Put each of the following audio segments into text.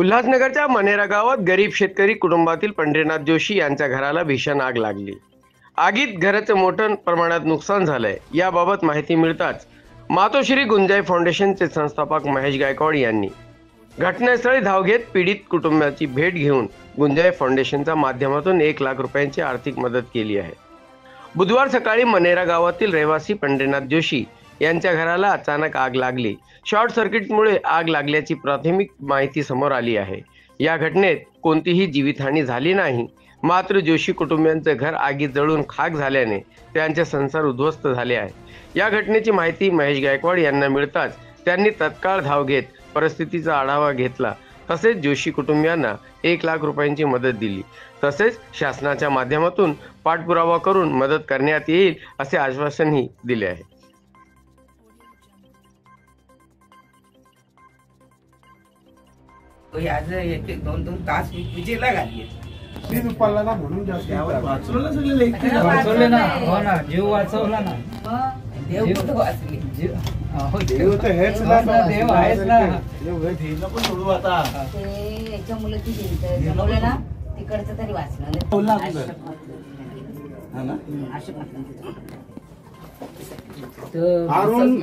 उल्हासनगरच्या मनेरा गावात गरीब शेतकरी कुटुंबातील पंढरीनाथ जोशी यांच्या घराला भीषण आग लागली। आगीत घराचे मोठ्या प्रमाणात नुकसान झालंय। याबाबत माहिती मिळताच मातोश्री गुंजाई फाउंडेशनचे संस्थापक महेश गायकवाड यांनी घटनास्थळी धाव घेत पीडित कुटुंबाची भेट घेऊन गुंजाई फाउंडेशनच्या माध्यमातून 1 लाख रुपयांची आर्थिक मदत केली आहे। बुधवार सकाळी मनेरा गावातील रहिवासी पंढरीनाथ जोशी यांच्या घराला अचानक आग लागली। शॉर्ट सर्किटमुळे आग लागल्याची प्राथमिक माहिती समोर आली आहे। या घटनेत कोणतीही जीवितहानी झाली नाही, मात्र जोशी कुटुंबियांचे घर आगीत जळून खाक झाल्याने त्यांचे संसार उद्ध्वस्त झाले आहे। या घटनेची माहिती महेश गायकवाड यांना मिळताच त्यांनी तत्काळ धाव घेत परिस्थितीचा आढावा घेतला। तसेच जोशी कुटुंबियांना 1 लाख रुपयांची मदत दिली। तसेच शासनाच्या माध्यमातून पाठपुरावा करून मदत करण्यात येईल असे आश्वासनही दिले आहे। आज 1-2 तास विजेला घातली तीच उपाला ना म्हणून जास्त वाचवलं सगळं लेखी वाचवलं ना। हो ना, जीव वाचवला ना। देव कुठं वाचली? देव तर हेच ना, देव आहेच ना। देव हे धीरला पण सोडू आता ते याच्या मुलाची जमवलं ना, तिकडचं तरी वाचलं हा ना। अरुण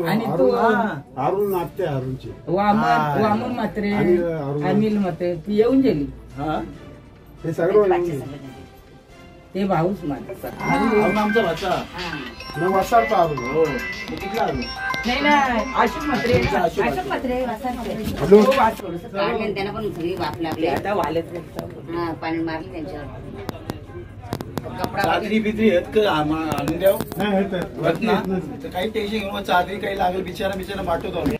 आणि तो अरुण नाते अरुणचे वामन मात्रे अनिल मात्रे ती येऊन गेली। हे सगळं ते भाऊच माझा आमचा भाचा वसाडचा अरुण। हो कुठला अरुण? नाही ना, अशोक मात्रे अशोक मात्रे हॅलो त्यांना पण सगळी वाफ लागली। आता वालेत पाणी मारले त्यांच्यावर। चादरी बिदरी आहेत का आणून द्याव नाही होत ना, तर काही टेन्शन घेऊन चादरी काही लागेल बिचारा पाठवतो आम्ही।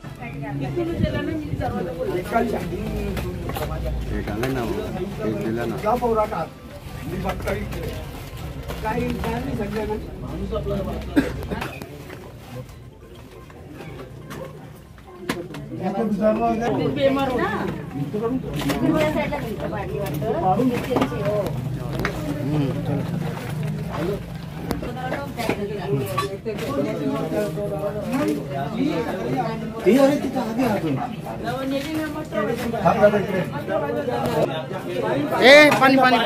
पाणी पाणी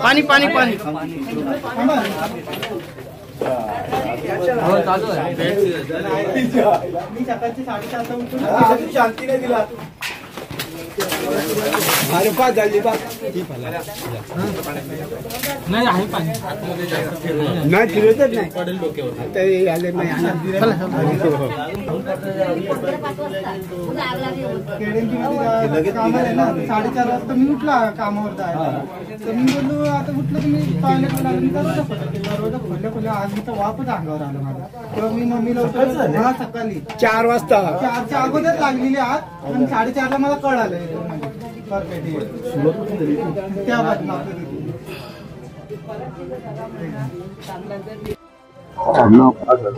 पाणी पाणी पाणी हो चालू आहे। मी सकाळची 7:30 उठून शांती नाही दिला। अरे पाच झाली बा नाही आहे पाणी नाही फिरतच नाही पडेल डोक्यावर आता आले नाही। 4:30 वाजता मी उठला कामावर जायला, तर मी बोललो आता उठलं तुम्ही दरवाजा खोलल्या आज मी तर वापच अंगावर आलं माझा। तेव्हा मी मम्मीला उठवलं सकाळी 4 वाजता 4च्या अगोदर लागलेली आत आणि 4:30ला मला कळालं त्या बाजूला।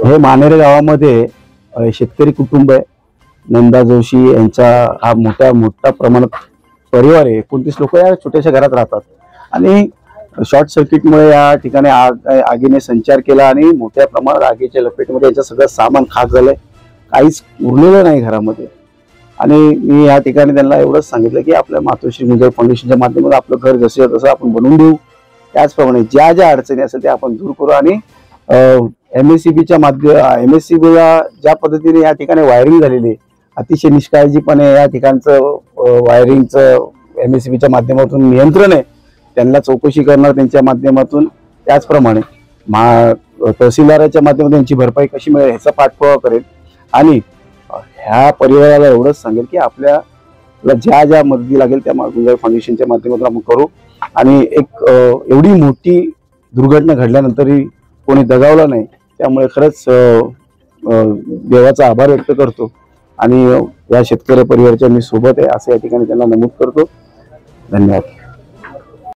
हे मानेरे गावामध्ये शेतकरी कुटुंब आहे। नंदा जोशी यांचा हा मोठा प्रमाणात परिवार आहे। 29 लोक या छोट्याशा घरात राहतात आणि शॉर्ट सर्किटमुळे या ठिकाणी आगीने संचार केला आणि मोठ्या प्रमाणात आगीच्या लपेटमध्ये याचं सगळं सामान खाक झालंय, काहीच उरलेलं नाही घरामध्ये। आणि मी या ठिकाणी त्यांना एवढंच सांगितलं की आपल्या मातोश्री गुंजाई फाउंडेशनच्या माध्यमातून आपलं घर जसं तसं आपण बनवून देऊ, त्याचप्रमाणे ज्या ज्या अडचणी असेल त्या आपण दूर करू। आणि MSCBच्या MSCBला ज्या पद्धतीने या ठिकाणी वायरिंग झालेली आहे, अतिशय निष्काळजीपणे या ठिकाणचं वायरिंगचं MSCBच्या माध्यमातून नियंत्रण आहे, त्यांना चौकशी करणार त्यांच्या माध्यमातून। त्याचप्रमाणे तहसीलदाराच्या माध्यमातून त्यांची भरपाई कशी मिळेल ह्याचा पाठपुरावा करेल। आणि ह्या परिवाराला एवढंच सांगेल की आपल्याला ज्या ज्या मदती लागेल त्या गुंजाई फाउंडेशनच्या माध्यमातून आपण करू। आणि एक एवढी मोठी दुर्घटना घडल्यानंतरही कोणी दगावला नाही, त्यामुळे खरंच देवाचा आभार व्यक्त करतो। आणि या शेतकरी परिवाराच्या मी सोबत आहे असं या ठिकाणी त्यांना नमूद करतो। धन्यवाद।